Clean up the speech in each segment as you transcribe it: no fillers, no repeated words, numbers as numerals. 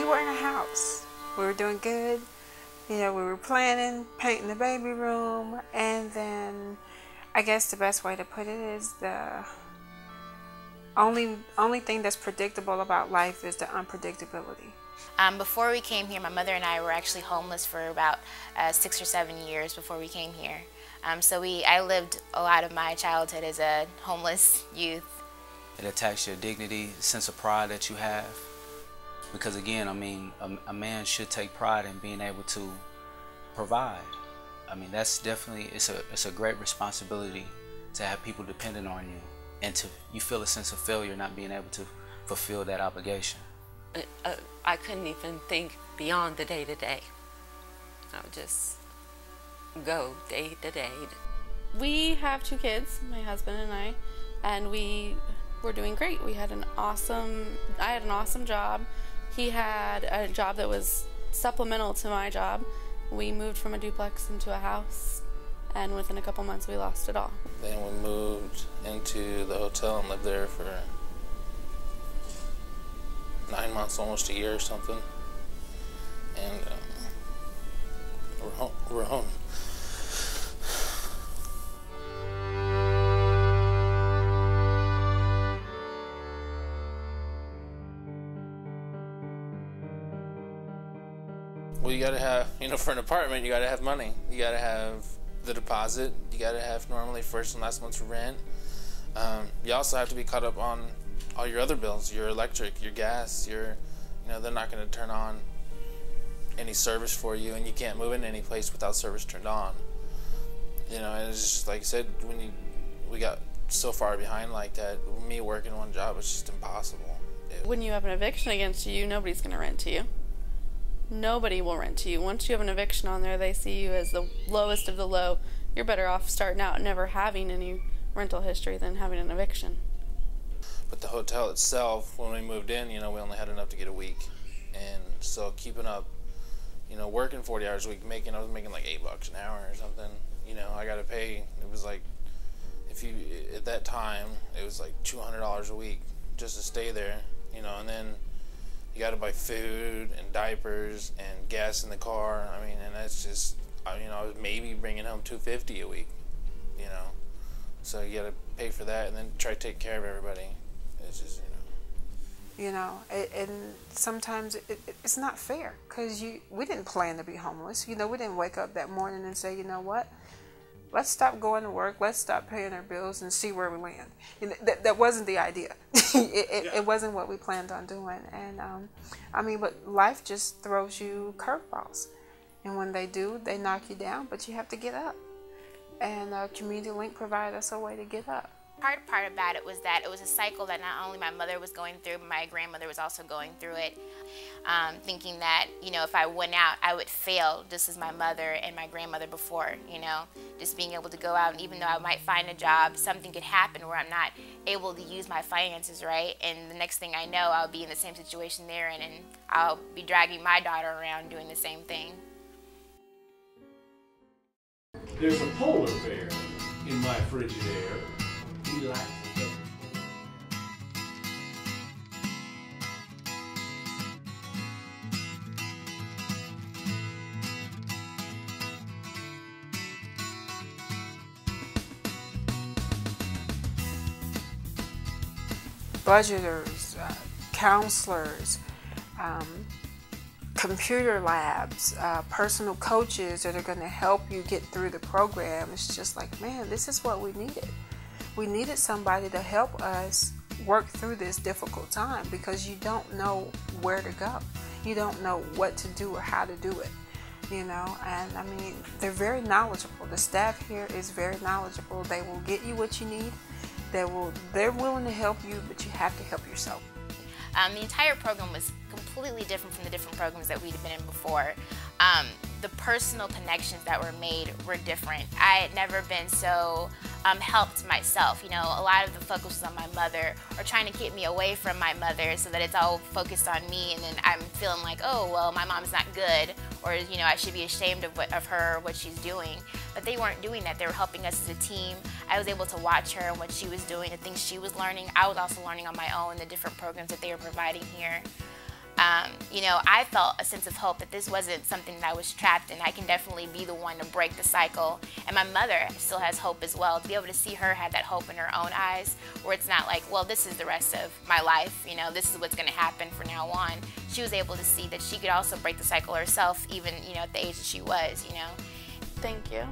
we were in a house. We were doing good. You know, we were planning, painting the baby room, and then I guess the best way to put it is the only thing that's predictable about life is the unpredictability. Before we came here, my mother and I were actually homeless for about 6 or 7 years before we came here. I lived a lot of my childhood as a homeless youth. It attacks your dignity, sense of pride that you have. Because again, I mean, a man should take pride in being able to provide. I mean, that's definitely, it's a great responsibility to have people dependent on you, and you feel a sense of failure not being able to fulfill that obligation. I couldn't even think beyond the day-to-day. I would just go day to day. We have 2 kids, my husband and I, and we were doing great. I had an awesome job. He had a job that was supplemental to my job. We moved from a duplex into a house, and within a couple months we lost it all. Then we moved into the hotel and lived there for 9 months, almost a year or something. And we're home. Well, you gotta have, you know, for an apartment, you gotta have money. You gotta have the deposit. You gotta have normally first and last month's rent. You also have to be caught up on all your other bills, your electric, your gas, you know, they're not gonna turn on any service for you, and you can't move into any place without service turned on. You know, and it's just like I said, we got so far behind like that, me working one job was just impossible. When you have an eviction against you, nobody's gonna rent to you. Nobody will rent to you. Once you have an eviction on there, they see you as the lowest of the low. You're better off starting out never having any rental history than having an eviction. But the hotel itself, when we moved in, you know, we only had enough to get a week. And so keeping up, you know, working 40 hours a week, I was making like $8 an hour or something. You know, I got to pay, it was like, at that time, it was like $200 a week just to stay there, you know, and then you got to buy food and diapers and gas in the car. I mean, and that's just, you know, I was maybe bringing home $250 a week, you know. So you got to pay for that and then try to take care of everybody. It's just, You know, and sometimes it's not fair because we didn't plan to be homeless. You know, we didn't wake up that morning and say, you know what, let's stop going to work, let's stop paying our bills and see where we land. You know, that wasn't the idea. It wasn't what we planned on doing. And I mean, but life just throws you curveballs. And when they do, they knock you down, but you have to get up. And Community Link provided us a way to get up. The hard part about it was that it was a cycle that not only my mother was going through, but my grandmother was also going through it. Thinking that, you know, if I went out, I would fail just as my mother and my grandmother before, you know. Just being able to go out, and even though I might find a job, something could happen where I'm not able to use my finances right, and the next thing I know, I'll be in the same situation they're in, and I'll be dragging my daughter around doing the same thing. There's a polar bear in my Frigidaire. He likes it. Budgeters, counselors, computer labs, personal coaches that are going to help you get through the program. It's just like, man, this is what we needed. We needed somebody to help us work through this difficult time because you don't know where to go. You don't know what to do or how to do it, you know. And I mean, they're very knowledgeable. The staff here is very knowledgeable. They will get you what you need. They're willing to help you, but you have to help yourself. The entire program was completely different from the different programs that we'd been in before. The personal connections that were made were different. I had never been so helped myself. You know, a lot of the focus was on my mother, or trying to keep me away from my mother so that it's all focused on me, and then I'm feeling like, oh, well, my mom's not good, or, you know, I should be ashamed of her, what she's doing. But they weren't doing that. They were helping us as a team. I was able to watch her and what she was doing, the things she was learning. I was also learning on my own, the different programs that they were providing here. you know, I felt a sense of hope that this wasn't something that I was trapped in. I can definitely be the one to break the cycle. And my mother still has hope as well, to be able to see her have that hope in her own eyes, where it's not like, well, this is the rest of my life, you know, this is what's going to happen from now on. She was able to see that she could also break the cycle herself, even, you know, at the age that she was, you know. Thank you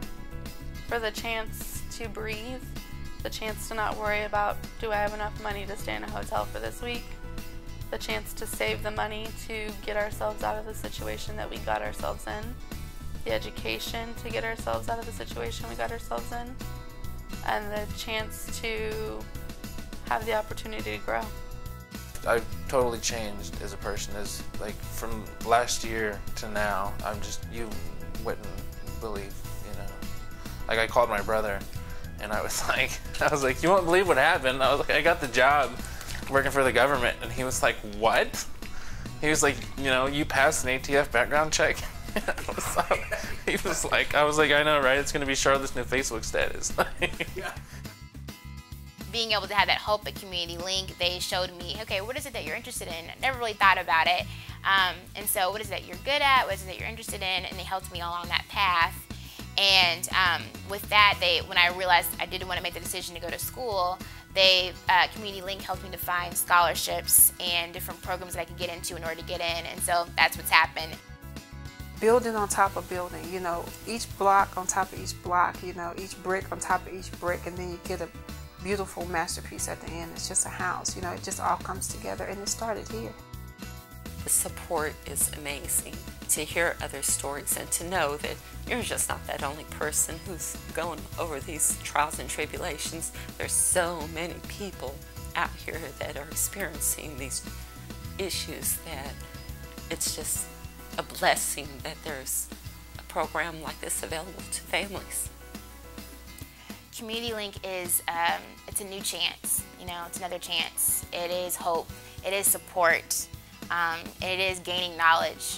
for the chance to breathe, the chance to not worry about, do I have enough money to stay in a hotel for this week? The chance to save the money to get ourselves out of the situation that we got ourselves in, the education to get ourselves out of the situation we got ourselves in, and the chance to have the opportunity to grow. I've totally changed as a person. As like from last year to now, I'm just, you wouldn't believe, you know. Like I called my brother and I was like, you won't believe what happened. I was like, I got the job working for the government, and he was like, what? He was like, you know, you passed an ATF background check? I was like, I know, right? It's gonna be Charlotte's new Facebook status. Being able to have that hope at Community Link, they showed me, okay, what is it that you're interested in? I never really thought about it. And so what is it that you're good at? What is it that you're interested in? And they helped me along that path. And with that, when I realized I didn't want to make the decision to go to school, Community Link helped me to find scholarships and different programs that I could get into in order to get in. And so that's what's happened. Building on top of building, you know, each block on top of each block, you know, each brick on top of each brick, and then you get a beautiful masterpiece at the end. It's just a house, you know, it just all comes together, and it started here. The support is amazing. To hear other stories and to know that you're just not that only person who's going over these trials and tribulations. There's so many people out here that are experiencing these issues that it's just a blessing that there's a program like this available to families. Community Link is, it's a new chance, you know, it's another chance. It is hope, it is support, and it is gaining knowledge.